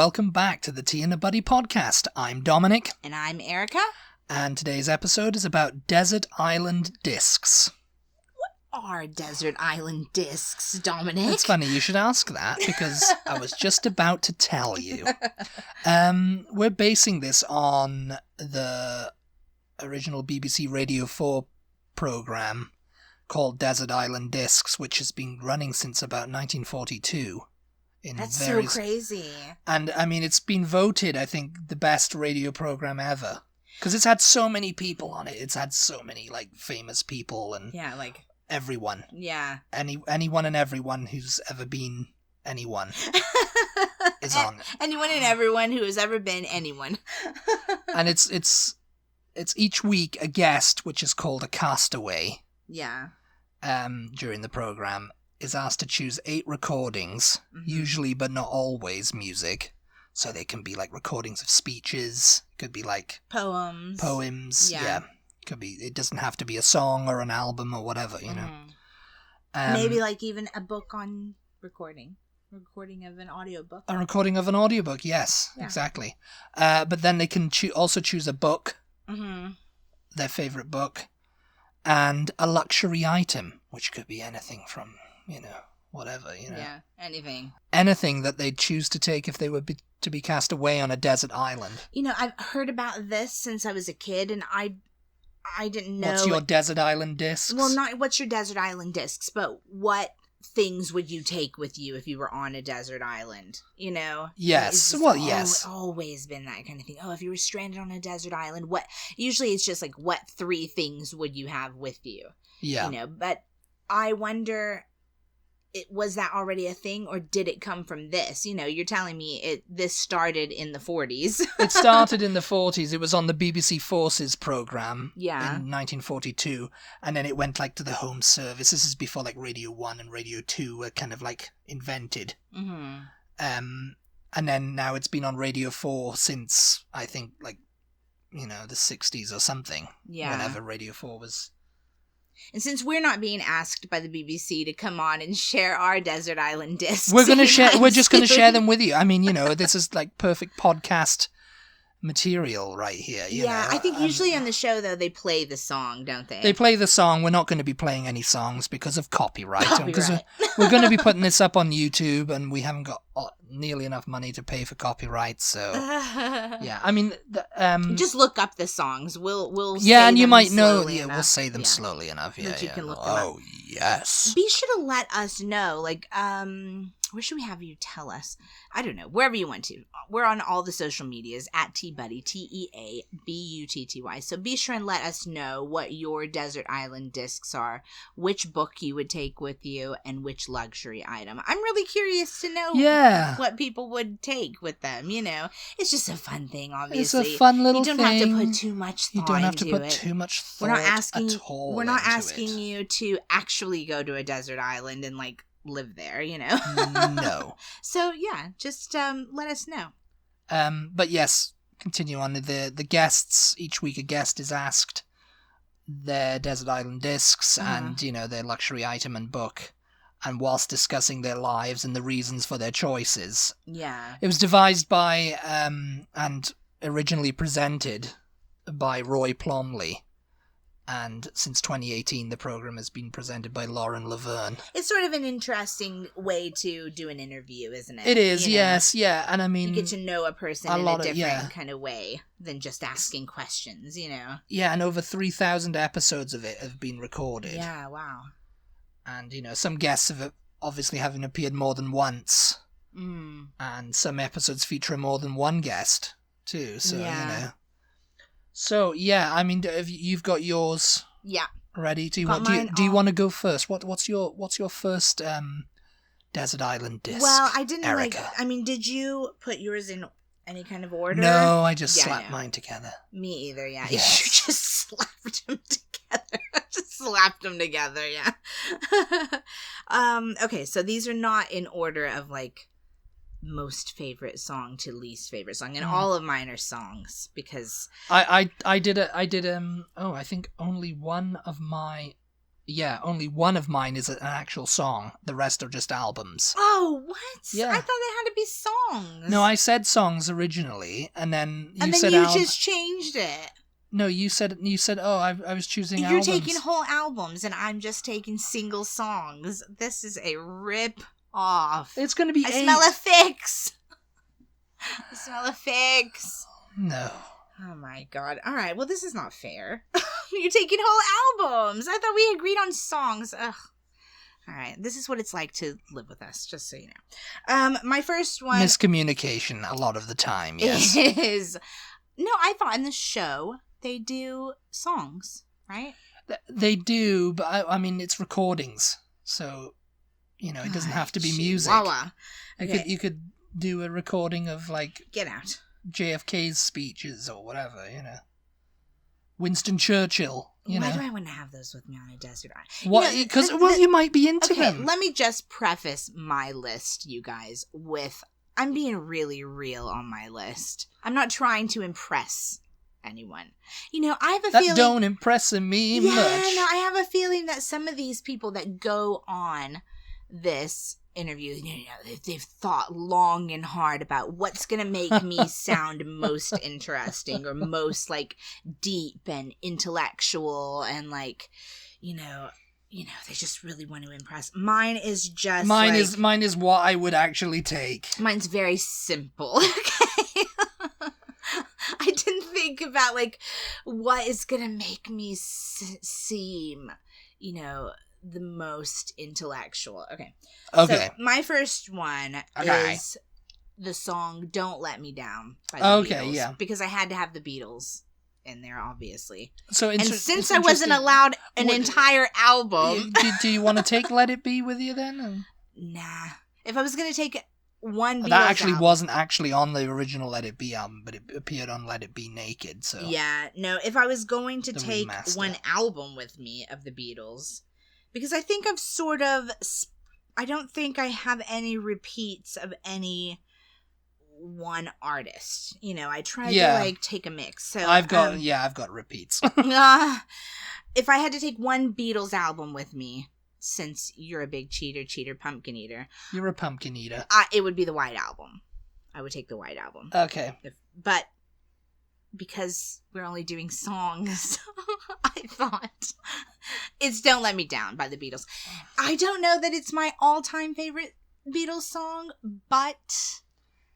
welcome back to the Tea and a Butty podcast. I'm Dominic. And I'm Erica. And today's episode is about desert island discs. What are desert island discs, Dominic? It's funny you should ask that, because I was just about to tell you. We're basing this on the original BBC Radio 4 programme called Desert Island Discs, which has been running since about 1942. That's so crazy. And, I mean, it's been voted, I think, the best radio programme ever. Because it's had so many people on it. It's had so many, like, famous people and... Yeah, like... Everyone. Yeah. Anyone and everyone who's ever been anyone is on it. Anyone and everyone who has ever been anyone. And it's each week a guest, which is called a castaway. Yeah. During the programme, is asked to choose 8 recordings, usually but not always music. So they can be like recordings of speeches, could be like poems, yeah. Could be. It doesn't have to be a song or an album or whatever, you know. Maybe like even a book on recording of an audiobook. A recording of an audiobook, yes, yeah. Exactly. But then they can also choose a book, their favourite book, and a luxury item, which could be anything from, whatever, Yeah, anything. Anything that they'd choose to take if they were to be cast away on a desert island. I've heard about this since I was a kid, and I didn't know. What's your desert island discs? Well, not what's your desert island discs, but what things would you take with you if you were on a desert island? Yes. Well, yes. Always been that kind of thing. Oh, if you were stranded on a desert island, what? Usually it's just like, what 3 things would you have with you? Yeah. But I wonder, was that already a thing, or did it come from this? You're telling me this started in the 40s. It started in the 40s. It was on the BBC Forces programme in 1942, and then it went like to the Home Service. This is before like Radio 1 and Radio 2 were kind of like invented. Mm-hmm. And then now it's been on Radio 4 since, I think, like, the 60s or something. Yeah. Whenever Radio 4 was... And since we're not being asked by the BBC to come on and share our desert island discs, we're just going to share them with you. I mean, this is like perfect podcast material right here. You know? I think usually on the show, though, they play the song, don't they? They play the song. We're not going to be playing any songs because of copyright. Because we're going to be putting this up on YouTube, and we haven't got nearly enough money to pay for copyright. So, yeah, I mean, just look up the songs. We'll yeah, say and you them might know. Yeah, enough. We'll say them slowly enough. Yeah, that you can look them up. Yes. Be sure to let us know. Like, where should we have you tell us? I don't know. Wherever you want to. We're on all the social medias at TButty, TEABUTTY. So be sure and let us know what your desert island discs are, which book you would take with you, and which luxury item. I'm really curious to know what people would take with them. It's just a fun thing. Obviously, it's a fun little thing. You don't have to put too much thought into it. You don't have to put too much thought. We're not asking you to actually go to a desert island and like live there, No. So yeah, just let us know. But yes, continue on. The guests, each week a guest is asked their desert island discs and their luxury item and book, and whilst discussing their lives and the reasons for their choices. Yeah. It was devised by and originally presented by Roy Plomley. And since 2018, the program has been presented by Lauren Laverne. It's sort of an interesting way to do an interview, isn't it? It is, yes, yeah. And I mean... You get to know a person in a different kind of way than just asking questions, Yeah, and over 3,000 episodes of it have been recorded. Yeah, wow. And, some guests have obviously having appeared more than once. Mm. And some episodes feature more than one guest, too. So, So, yeah, I mean, you've got yours ready? Do you want to go first? What's your first desert island disc? Well, I didn't Erica? did you put yours in any kind of order? No, I just slapped mine together. Me either, yeah. Yes. You just slapped them together. Just slapped them together, yeah. Okay, so these are not in order of, like, most favorite song to least favorite song, and all of mine are songs because I think only one of my Yeah, only one of mine is an actual song. The rest are just albums. Oh, what? Yeah. I thought they had to be songs. No, I said songs originally, and then you said you just changed it. No, you said, oh, I was choosing You're albums. You're taking whole albums, and I'm just taking single songs. This is a rip off. It's going to be I smell a fix. I smell a fix. No. Oh my god. All right, well, this is not fair. You're taking whole albums. I thought we agreed on songs. Ugh. All right, this is what it's like to live with us, just so you know. My first one... Miscommunication a lot of the time, yes. Is... No, I thought in the show they do songs, right? They do, but I mean, it's recordings. So, it doesn't have to be music. Okay. You could do a recording of, like... Get out. JFK's speeches or whatever, Winston Churchill, Why do I want to have those with me on a desert island? What? Because you might be into them. Let me just preface my list, you guys, with I'm being really real on my list. I'm not trying to impress anyone. I have a feeling... That don't impress me much. No, I have a feeling that some of these people that go on this interview, they've thought long and hard about what's going to make me sound most interesting or most, like, deep and intellectual and, like, they just really want to impress. Mine is just mine is what I would actually take. Mine's very simple. Okay. I didn't think about, like, what is going to make me seem, the most intellectual. Okay. So my first one is the song "Don't Let Me Down" by the Beatles. Yeah. Because I had to have the Beatles in there, obviously. So since I wasn't allowed an entire album, do you want to take "Let It Be" with you then? Nah. If I was gonna take one Beatles that actually album, wasn't actually on the original "Let It Be" album, but it appeared on "Let It Be Naked." So yeah, no. If I was going to take one album with me of the Beatles. Because I think I've sort of... I don't think I have any repeats of any one artist. I try to, like, take a mix. So I've got repeats. If I had to take one Beatles album with me, since you're a big cheater, pumpkin eater... You're a pumpkin eater. It would be the White Album. I would take the White Album. Okay. But... because we're only doing songs, I thought it's Don't Let Me Down by the Beatles. I don't know that it's my all-time favorite Beatles song, but...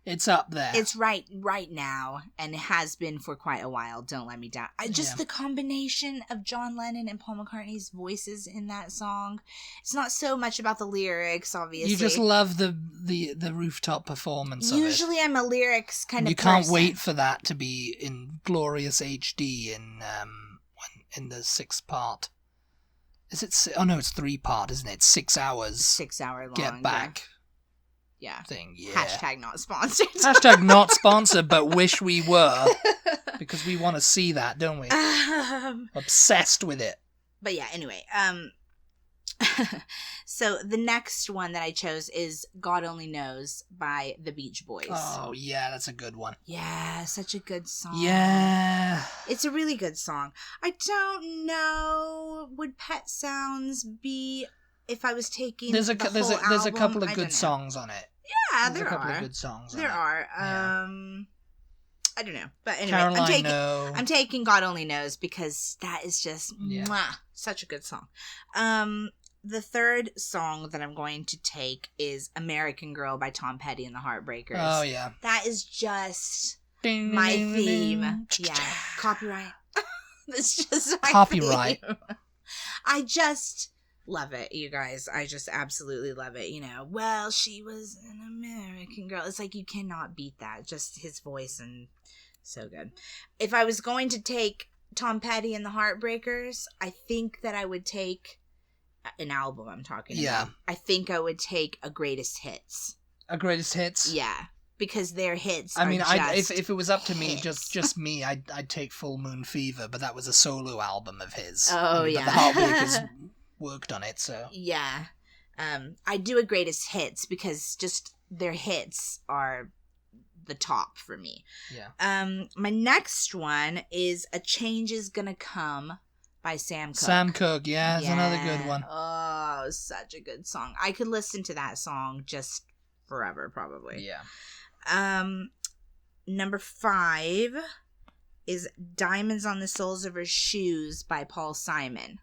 It's up there. It's right now, and it has been for quite a while, Don't Let Me Down. The combination of John Lennon and Paul McCartney's voices in that song. It's not so much about the lyrics, obviously. You just love the rooftop performance Usually of it. I'm a lyrics kind of You can't wait for that to be in glorious HD in the 6th part. Is it... Oh, no, it's 3-part, isn't it? 6 hours. 6 hour long. Get back. Yeah. Thing, yeah. Hashtag not sponsored. Hashtag not sponsored, but wish we were. Because we want to see that, don't we? Obsessed with it. But yeah, anyway. So the next one that I chose is God Only Knows by the Beach Boys. Oh, yeah, that's a good one. Yeah, such a good song. Yeah. It's a really good song. I don't know, would Pet Sounds be... If I was taking there's a couple of good songs on it. Yeah, there's a couple of good songs. There are. Yeah. I don't know, but anyway, Caroline, I'm taking God Only Knows because that is just such a good song. The third song that I'm going to take is American Girl by Tom Petty and the Heartbreakers. Oh yeah, that is just my theme. Yeah, copyright. That's just my copyright. Theme. I just love it, you guys. I just absolutely love it. Well, she was an American girl. It's like you cannot beat that. Just his voice and so good. If I was going to take Tom Petty and the Heartbreakers, I think that I would take an album I'm talking about. I think I would take a Greatest Hits. A Greatest Hits? Yeah. Because their hits if it was up to me, hits. just me, I'd take Full Moon Fever, but that was a solo album of his. Oh, yeah. But the Heartbreakers worked on it, so... Yeah. I do a Greatest Hits because just their hits are the top for me. Yeah. My next one is A Change Is Gonna Come by Sam Cooke. Sam Cooke, yeah, it's another good one. Oh, such a good song. I could listen to that song just forever, probably. Yeah. Number 5 is Diamonds on the Soles of Her Shoes by Paul Simon.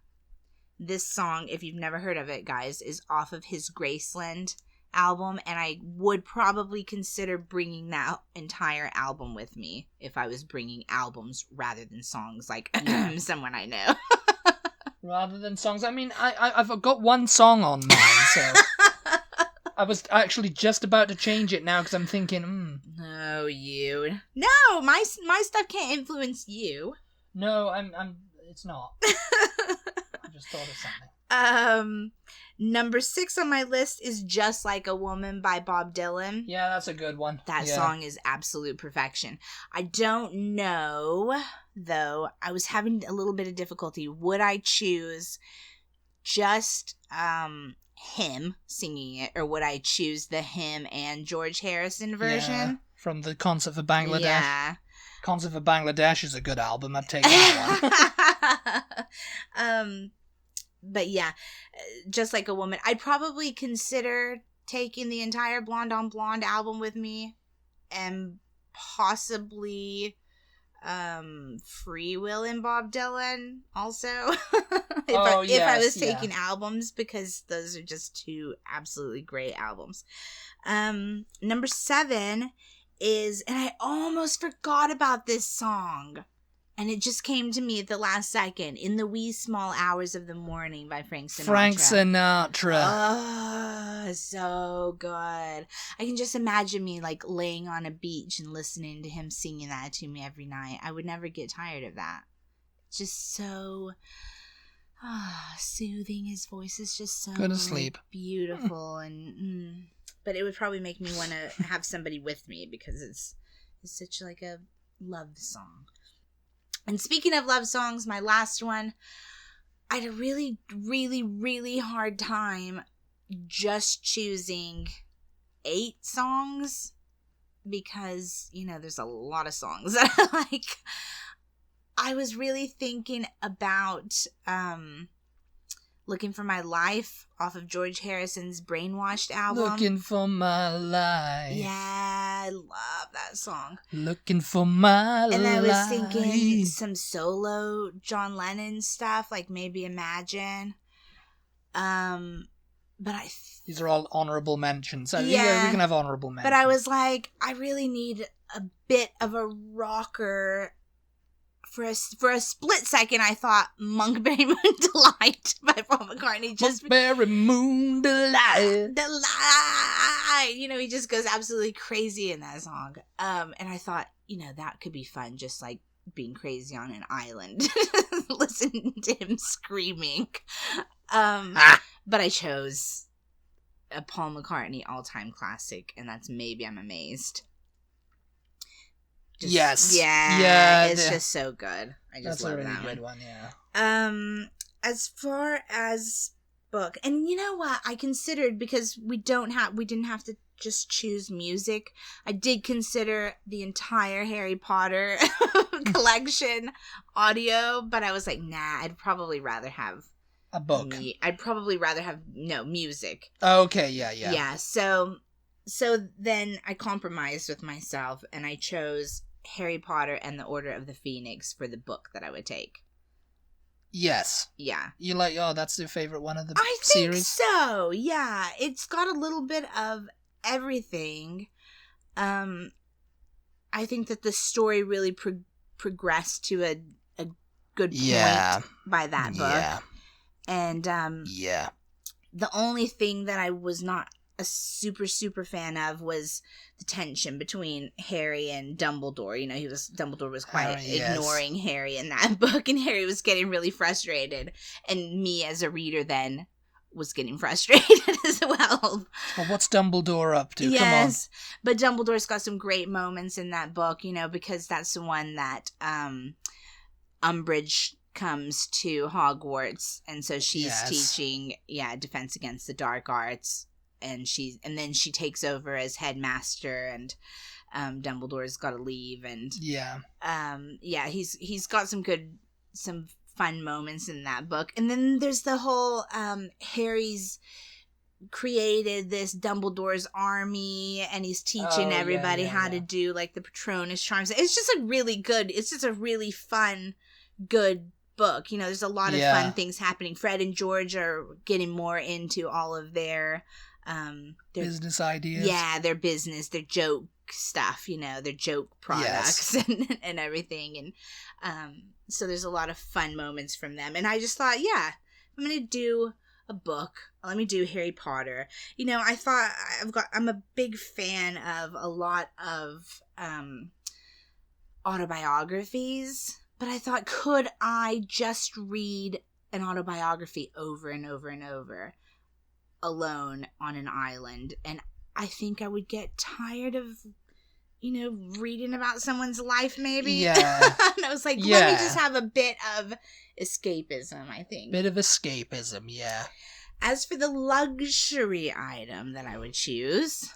This song, if you've never heard of it, guys, is off of his Graceland album, and I would probably consider bringing that entire album with me if I was bringing albums rather than songs, like someone I know. Rather than songs, I mean, I've got one song on mine, so I was actually just about to change it now because I'm thinking, No, you. No, my stuff can't influence you. No, it's not. I just thought of something. Number 6 on my list is Just Like a Woman by Bob Dylan. Yeah, that's a good one. That song is absolute perfection. I don't know, though. I was having a little bit of difficulty. Would I choose just him singing it, or would I choose the him and George Harrison version? Yeah, from the Concert for Bangladesh. Yeah. Concert for Bangladesh is a good album. I'd take that one. But yeah, Just Like a Woman. I'd probably consider taking the entire Blonde on Blonde album with me, and possibly Free Will and Bob Dylan also. if I was taking albums, because those are just 2 absolutely great albums. Number 7 is, and I almost forgot about this song, and it just came to me at the last second, In the Wee Small Hours of the Morning by Frank Sinatra. Frank Sinatra. Oh, so good. I can just imagine me like laying on a beach and listening to him singing that to me every night. I would never get tired of that. Just so soothing. His voice is just so go to sleep. Beautiful. And but it would probably make me want to have somebody with me, because it's such like a love song. And speaking of love songs, my last one, I had a really, really, really hard time just choosing 8 songs, because, there's a lot of songs that I like. I was really thinking about Looking for My Life off of George Harrison's Brainwashed album. Looking for my life. Yeah, I love that song. Looking for my life. And I was thinking some solo John Lennon stuff, like maybe Imagine. But these are all honorable mentions. Yeah, we can have honorable mentions. But I was like, I really need a bit of a rocker. For a split second, I thought Monkberry Moon Delight by Paul McCartney. Monkberry Moon Delight. Delight. He just goes absolutely crazy in that song. And I thought, that could be fun, just like being crazy on an island, listening to him screaming. But I chose a Paul McCartney all-time classic, and that's Maybe I'm Amazed. Yes. Yeah. It's just so good. I just love that one. That's a really good one, yeah. As far as book, and you know what? I considered, because we didn't have to just choose music. I did consider the entire Harry Potter collection audio, but I was like, nah, I'd probably rather have a book. I'd probably rather have music. Okay, yeah. Yeah, so then I compromised with myself, and I chose Harry Potter and the Order of the Phoenix for the book that I would take. Yes. Yeah. You like, that's your favorite one of the series? I think series? so, yeah. It's got a little bit of everything. I think that the story really progressed to a good point by that book. Yeah. And the only thing that I was not a super, super fan of was the tension between Harry and Dumbledore. Dumbledore was quite ignoring Harry in that book, and Harry was getting really frustrated. And me as a reader then was getting frustrated as well. Well, what's Dumbledore up to? Yes, come on. But Dumbledore's got some great moments in that book, because that's the one that Umbridge comes to Hogwarts, and so she's teaching Defense Against the Dark Arts. And then she takes over as headmaster, and Dumbledore's got to leave, and he's got some fun moments in that book. And then there's the whole Harry's created this Dumbledore's army, and he's teaching everybody how to do like the Patronus charms. It's just a really fun, good book. You know, there's a lot of fun things happening. Fred and George are getting more into all of their business ideas. Yeah, their business, their joke stuff, you know, their joke products and everything. And so there's a lot of fun moments from them. And I just thought, I'm going to do a book. Let me do Harry Potter. You know, I thought I'm a big fan of a lot of autobiographies, but I thought, could I just read an autobiography over and over and over alone on an island? And I think I would get tired of, you know, reading about someone's life, maybe. Yeah. And I was like, let me just have a bit of escapism, I think. Bit of escapism, yeah. As for the luxury item that I would choose...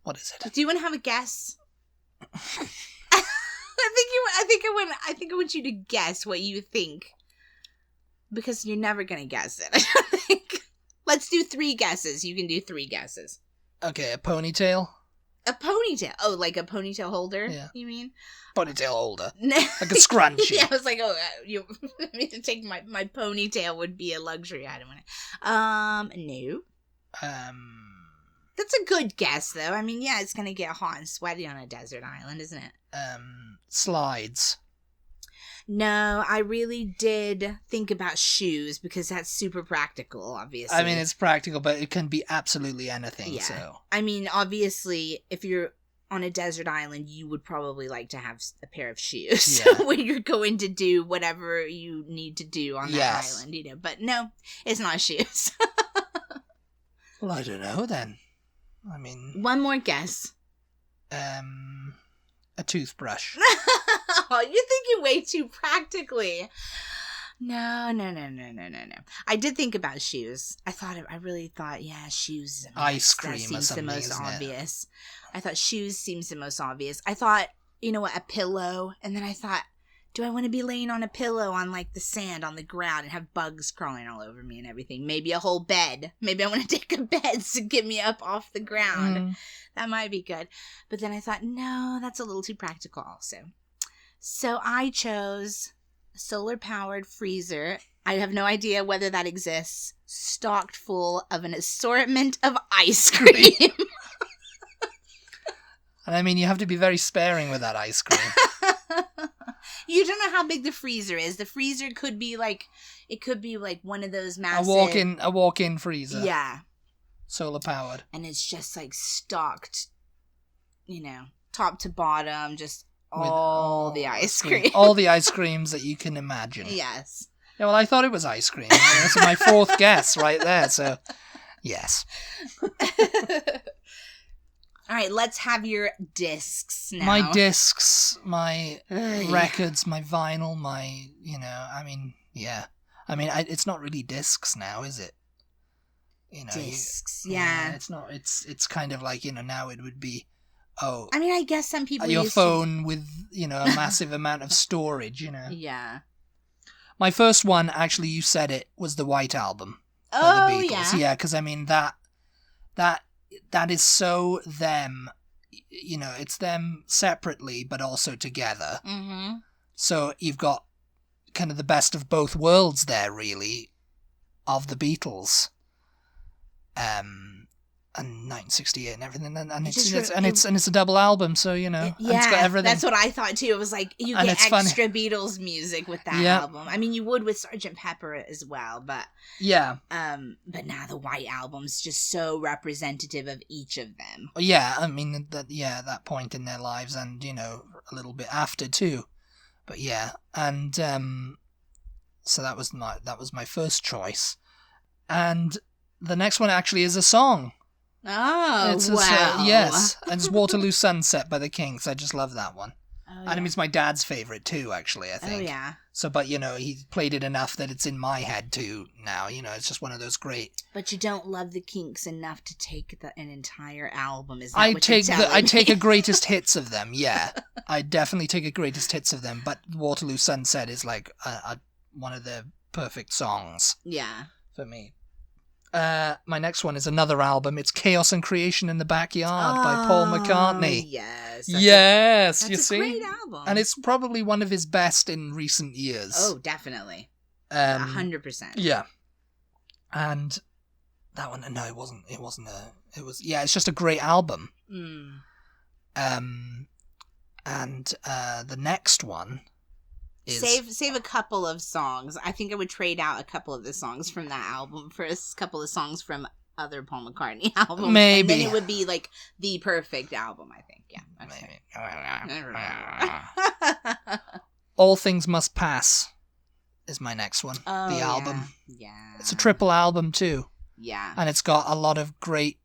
What is it? Do you want to have a guess? I think I want you to guess what you think. Because you're never going to guess it, I don't think. Let's do 3 guesses. You can do 3 guesses. Okay, a ponytail? A ponytail? Oh, like a ponytail holder, you mean? Ponytail holder. Like a scrunchie. Yeah, I was like, you want me to take my ponytail would be a luxury item. No. That's a good guess, though. I mean, yeah, it's going to get hot and sweaty on a desert island, isn't it? Slides. No, I really did think about shoes because that's super practical, obviously. I mean, it's practical, but it can be absolutely anything, yeah. So. I mean, obviously, if you're on a desert island, you would probably like to have a pair of shoes when you're going to do whatever you need to do on that island, you know. But no, it's not shoes. Well, I don't know, then. I mean... One more guess. A toothbrush. Oh, you're thinking way too practically. No. I did think about shoes. I really thought, shoes. Ice cream that seems or something, the most isn't obvious. I thought shoes seems the most obvious. I thought, you know what, a pillow. And then I thought, do I want to be laying on a pillow on like the sand on the ground and have bugs crawling all over me and everything? Maybe a whole bed. Maybe I want to take a bed to get me up off the ground. That might be good. But then I thought, no, that's a little too practical also. So I chose a solar-powered freezer. I have no idea whether that exists. Stocked full of an assortment of ice cream. And I mean, you have to be very sparing with that ice cream. You don't know how big the freezer is. The freezer could be like one of those massive... A walk-in freezer. Yeah. Solar powered. And it's just like stocked, you know, top to bottom, just all the ice cream. All the ice creams that you can imagine. Yes. Yeah, well, I thought it was ice cream. That's my 4th guess right there, so yes. All right, let's have your discs now. My discs, my records, my vinyl, my, you know, I mean, yeah. I mean, it's not really discs now, is it? You know, discs, yeah. It's not, it's kind of like, you know, now it would be, I mean, I guess some people your phone with, you know, a massive amount of storage, you know. Yeah. My first one, actually, you said it, was the White Album. Oh, the Beatles. Yeah, because, I mean, that is so them, you know, it's them separately, but also together. Mm-hmm. So you've got kind of the best of both worlds there, really, of the Beatles. And 1968 and everything, and it's a double album, so you know, it's got everything. That's what I thought too. It was like you get extra Beatles music with that album. I mean, you would with Sgt. Pepper as well, but but now the White Album's just so representative of each of them. Yeah, I mean that point in their lives, and you know, a little bit after too, but yeah, and so that was my first choice, and the next one actually is a song. Oh, wow. Yes, and it's Waterloo Sunset by the Kinks. I just love that one. Oh, and it's my dad's favourite too, actually, I think. Oh, yeah. So, but, you know, he played it enough that it's in my head too now. You know, it's just one of those great... But you don't love the Kinks enough to take an entire album, is that I what you're telling me? I take a greatest hits of them, yeah. I definitely take a greatest hits of them, but Waterloo Sunset is like one of the perfect songs. Yeah. For me. My next one is another album. It's Chaos and Creation in the Backyard by Paul McCartney. Yes. That's you see? A great album. And it's probably one of his best in recent years. Oh, definitely. 100%. Yeah. And that one, no, it wasn't. It's just a great album. And the next one is... Save a couple of songs. I think I would trade out a couple of the songs from that album for a couple of songs from other Paul McCartney albums. Maybe. And then it would be like the perfect album, I think. Yeah. Maybe. All Things Must Pass is my next one. Oh, the album. Yeah. It's a triple album too. Yeah. And it's got a lot of great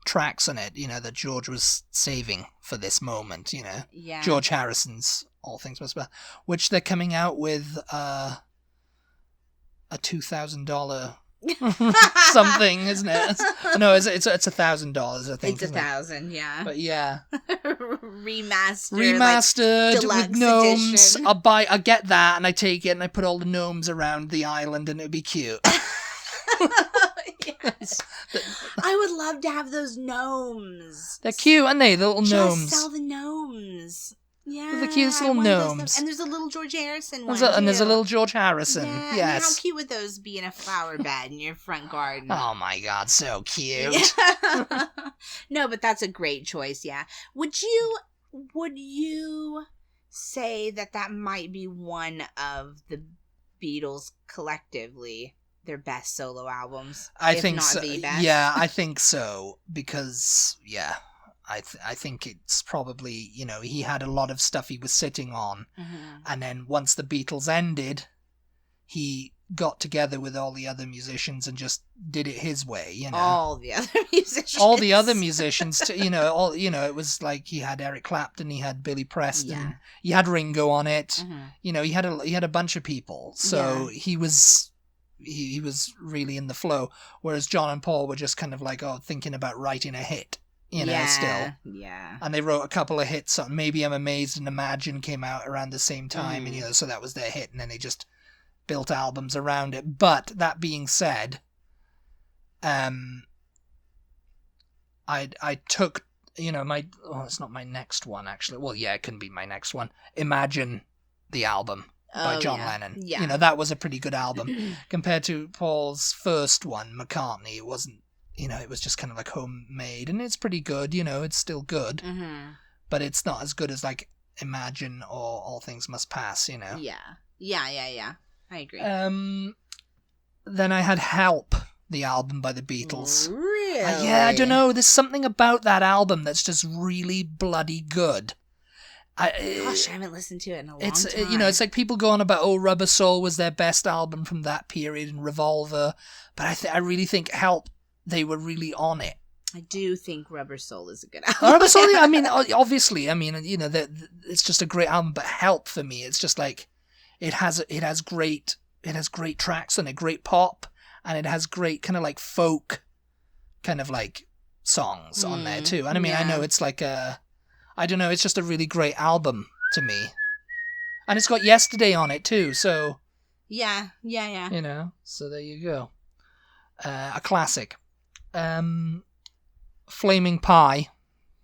tracks on it, that George was saving for this moment, Yeah. George Harrison's All Things Must Pass, which they're coming out with a $2,000 something, isn't it? No, it's $1,000, I think. It's $1,000, yeah. But yeah. Remastered with gnomes. Edition. I get that and I take it and I put all the gnomes around the island and it'd be cute. Yes. I would love to have those gnomes. They're cute, aren't they? The little gnomes. Just sell the gnomes. Yeah. They're the cutest little gnomes. And there's a little George Harrison one. And there's a little George Harrison. Yeah. Yes. And how cute would those be in a flower bed in your front garden? Oh my God, so cute. Yeah. No, but that's a great choice, yeah. Would you say that might be one of the Beatles collectively their best solo albums? I think not so. The best? Yeah, I think so because I think it's probably he had a lot of stuff he was sitting on, and then once the Beatles ended, he got together with all the other musicians and just did it his way. All the other musicians. All the other musicians, it was like he had Eric Clapton, he had Billy Preston, he had Ringo on it. He had a bunch of people, so he was really in the flow. Whereas John and Paul were just kind of like thinking about writing a hit. Still. Yeah. And they wrote a couple of hits on Maybe I'm Amazed and Imagine came out around the same time, and so that was their hit, and then they just built albums around it. But that being said, I took, it's not my next one actually. Well, yeah, it can be my next one. Imagine the album by John Lennon. Yeah. That was a pretty good album compared to Paul's first one, McCartney. It wasn't. It was just kind of like homemade, and it's pretty good, it's still good, but it's not as good as like Imagine or All Things Must Pass, Yeah. I agree. Then I had Help, the album by the Beatles. Really? Yeah, I don't know, there's something about that album that's just really bloody good. Gosh, I haven't listened to it in a long time. It's like people go on about, Rubber Soul was their best album from that period, and Revolver, but I really think Help, they were really on it. I do think Rubber Soul is a good album. Rubber Soul, obviously, it's just a great album. But Help, for me, it's just like it has great tracks and a great pop, and it has great kind of like folk, kind of like songs on there too. And I know it's like I don't know, it's just a really great album to me, and it's got Yesterday on it too. So yeah. So there you go, a classic. Flaming Pie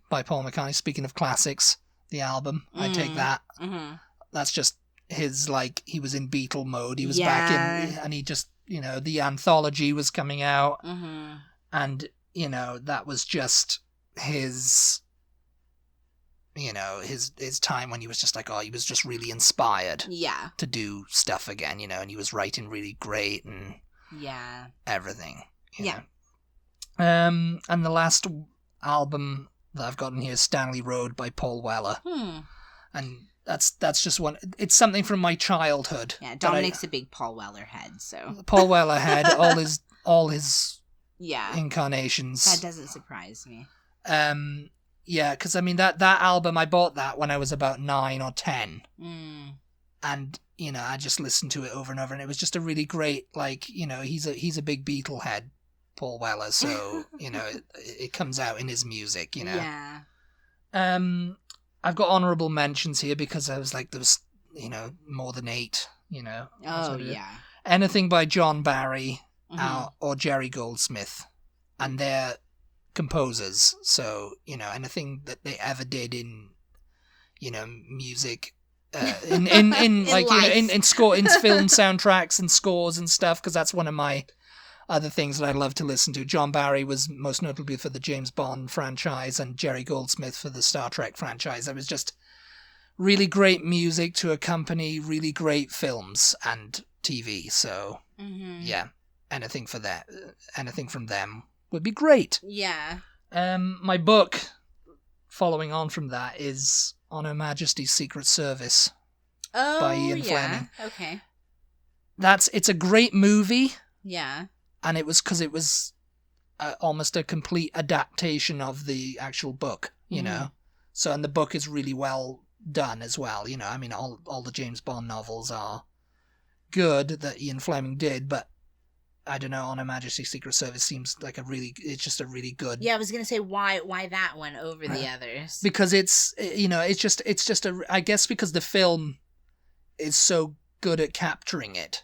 by Paul McCartney. Speaking of classics, the album, I take that. That's just his, like, he was in Beatle mode. He was back in, and he just, the anthology was coming out, and that was just his, his time when he was just like, he was just really inspired to do stuff again, and he was writing really great and everything. And the last album that I've got in here is Stanley Road by Paul Weller. And that's just one. It's something from my childhood. Yeah, Dominic's a big Paul Weller head, so. Paul Weller head, all his incarnations. That doesn't surprise me. Yeah, because that album, I bought that when I was about 9 or 10. And, I just listened to it over and over, and it was just a really great, like, he's a big Beatle head. Paul Weller, so it comes out in his music, Yeah. I've got honorable mentions here because I was like, there was more than 8 you know. Oh, yeah. Anything by John Barry or Jerry Goldsmith. And they're composers, so, you know, anything that they ever did in, you know, music, in like, you know, in score, in film soundtracks and scores and stuff, because that's one of my other things that I love to listen to. John Barry was most notably for the James Bond franchise, and Jerry Goldsmith for the Star Trek franchise. It was just really great music to accompany really great films and TV. So yeah, anything for that, anything from them would be great. Yeah. My book, following on from that, is On Her Majesty's Secret Service by Ian Fleming. Okay. It's a great movie. Yeah. And it was because it was almost a complete adaptation of the actual book, you know. So, and the book is really well done as well, you know. I mean, all the James Bond novels are good that Ian Fleming did, but I don't know, On Her Majesty's Secret Service seems like it's just a really good. Yeah, I was gonna say why that one over the others? Because it's, you know, it's just I guess because the film is so good at capturing it.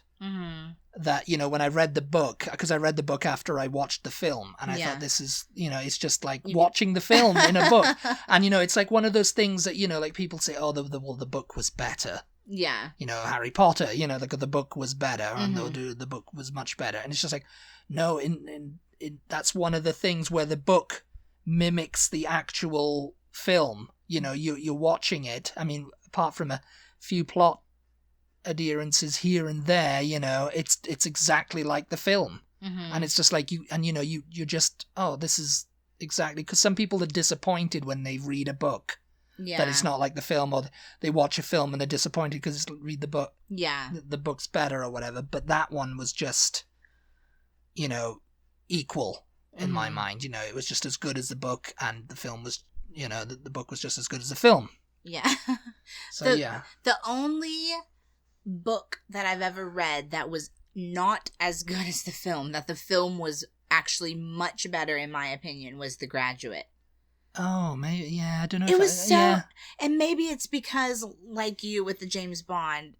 That, you know, when I read the book, because I read the book after I watched the film, and I thought this is, you know, it's just like watching the film in a book. And, you know, it's like one of those things that, you know, like people say, oh, the book was better. Yeah. You know, Harry Potter, you know, the book was better, and the book was much better. And it's just like, no, that's one of the things where the book mimics the actual film. You know, you're watching it. I mean, apart from a few plot adherences here and there, you know, it's exactly like the film. And it's just like you're just, oh, this is exactly, because some people are disappointed when they read a book that it's not like the film, or they watch a film and they're disappointed because read the book, the book's better or whatever. But that one was just, you know, equal in my mind. You know, it was just as good as the book, and the film was, you know, the book was just as good as the film. Yeah. So the only book that I've ever read that was not as good as the film, that the film was actually much better in my opinion, was The Graduate. Oh, maybe, yeah, I don't know. It was so, and maybe it's because, like you with the James Bond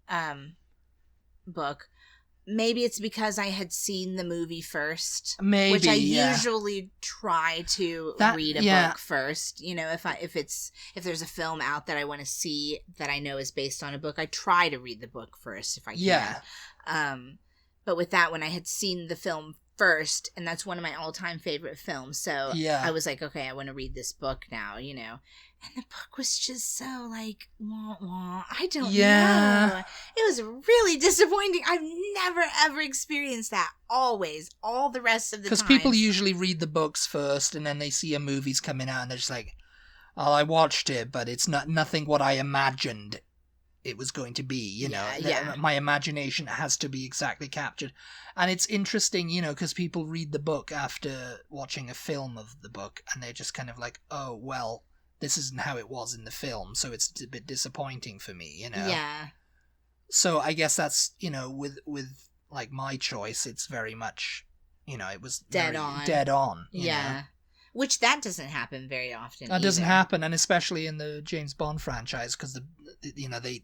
book, maybe it's because I had seen the movie first, maybe, which I usually try to read a book first. You know, if there's a film out that I want to see that I know is based on a book, I try to read the book first if I can. Yeah. But with that one, I had seen the film first, and that's one of my all-time favorite films. So I was like, okay, I want to read this book now, you know. And the book was just so like, wah, wah. I don't know. It was really disappointing. I've never ever experienced that. Always, all the rest of the time. Because people usually read the books first, and then they see a movie's coming out, and they're just like, oh, I watched it, but it's nothing what I imagined it was going to be, you know. My imagination has to be exactly captured. And it's interesting, you know, because people read the book after watching a film of the book, and they're just kind of like, oh, well, this isn't how it was in the film, so it's a bit disappointing for me, you know. Yeah. So I guess that's, you know, with like my choice, it's very much, you know, it was dead on. You know? Which that doesn't happen very often. That doesn't happen, and especially in the James Bond franchise, because you know, they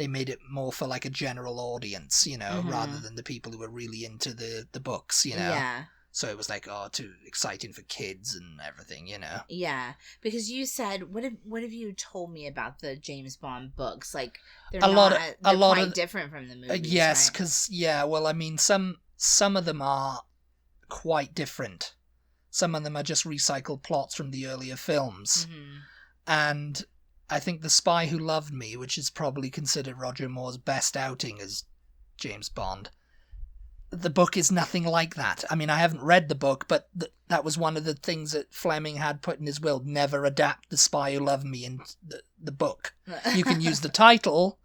made it more for like a general audience, you know, rather than the people who were really into the books, you know. Yeah. So it was like, oh, too exciting for kids and everything, you know. Yeah, because you said, what have you told me about the James Bond books? Like, they're quite different from the movies. Yes, because well, I mean, some of them are quite different. Some of them are just recycled plots from the earlier films. And I think The Spy Who Loved Me, which is probably considered Roger Moore's best outing as James Bond, the book is nothing like that. I mean, I haven't read the book, but that was one of the things that Fleming had put in his will: never adapt The Spy Who Loved Me in the book. You can use the title,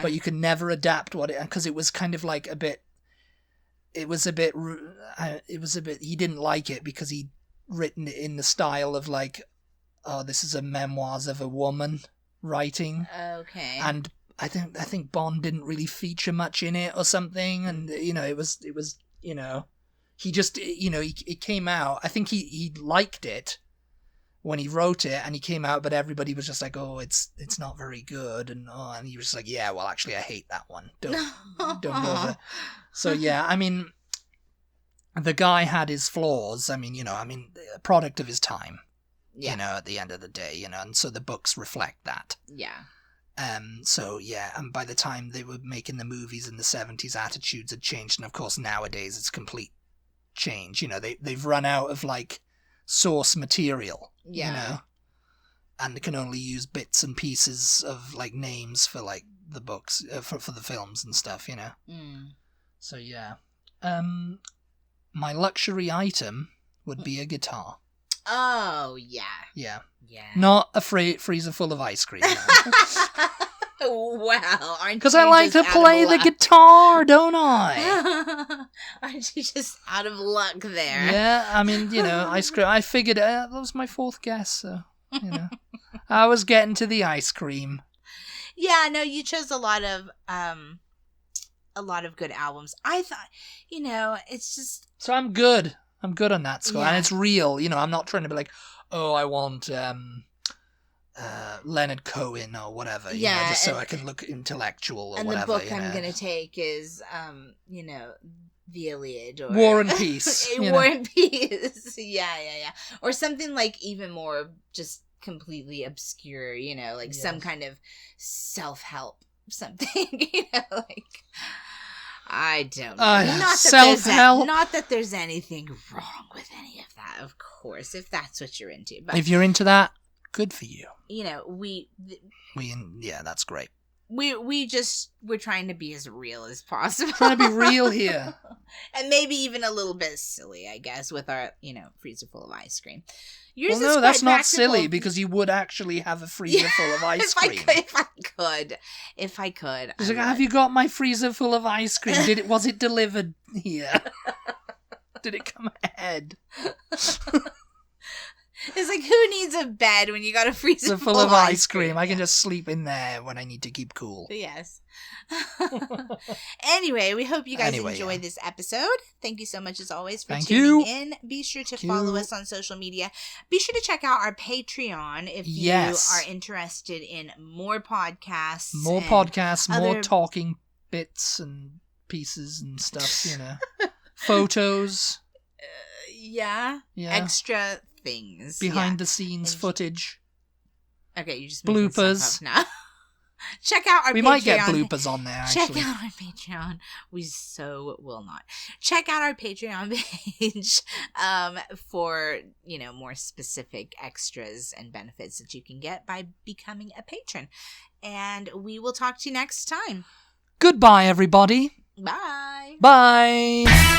but you can never adapt because it was kind of like he didn't like it because he'd written it in the style of like, oh, this is a memoirs of a woman writing. Okay. And I think Bond didn't really feature much in it or something, and you know, it was you know, he just, you know, it came out. I think he liked it when he wrote it and he came out, but everybody was just like, oh, it's not very good, and he was like, yeah, well, actually, I hate that one. Don't bother. So yeah, I mean, the guy had his flaws. I mean, a product of his time. Yeah. At the end of the day, and so the books reflect that. Yeah. So yeah, and by the time they were making the movies in the 70s, attitudes had changed, and of course nowadays it's complete change. They've run out of like source material. Yeah. And they can only use bits and pieces of like names for like the books for the films and stuff. So yeah, my luxury item would be a guitar. Oh yeah. Yeah. Yeah. Not a freezer full of ice cream. Wow, aren't you? Because I like to play the guitar, don't I? Aren't you just out of luck there? Yeah, I mean, ice cream. I figured that was my fourth guess, so, I was getting to the ice cream. Yeah, no, you chose a lot of good albums. I thought, it's just... So I'm good. I'm good on that score, and it's real. I'm not trying to be like, oh, I want Leonard Cohen or whatever. Just so I can look intellectual or whatever. And the book I'm going to take is, The Iliad or War and Peace. War and Peace. Yeah. Or something like even more just completely obscure. Some kind of self-help something. I don't know. Self-help. Not that there's anything wrong with any of that, of course, if that's what you're into. But if you're into that, good for you. That's great. We're trying to be as real as possible. Trying to be real here. And maybe even a little bit silly, I guess, with our, freezer full of ice cream. Yours well, no, that's not silly, because you would actually have a freezer full of ice cream. If I could. He's like, have you got my freezer full of ice cream? Was it delivered here? Did it come ahead? It's like, who needs a bed when you got a freezer full of ice cream? I can just sleep in there when I need to keep cool. Yes. Anyway, we hope you guys enjoyed this episode. Thank you so much, as always, for tuning in. Be sure to follow us on social media. Be sure to check out our Patreon if you are interested in more podcasts. More talking bits and pieces and stuff, Photos. Extra things. Behind the scenes footage. Okay, you just bloopers now. Check out our Patreon. We might get bloopers on there, actually. Check out our Patreon. We so will not. Check out our Patreon page for, more specific extras and benefits that you can get by becoming a patron. And we will talk to you next time. Goodbye, everybody. Bye. Bye.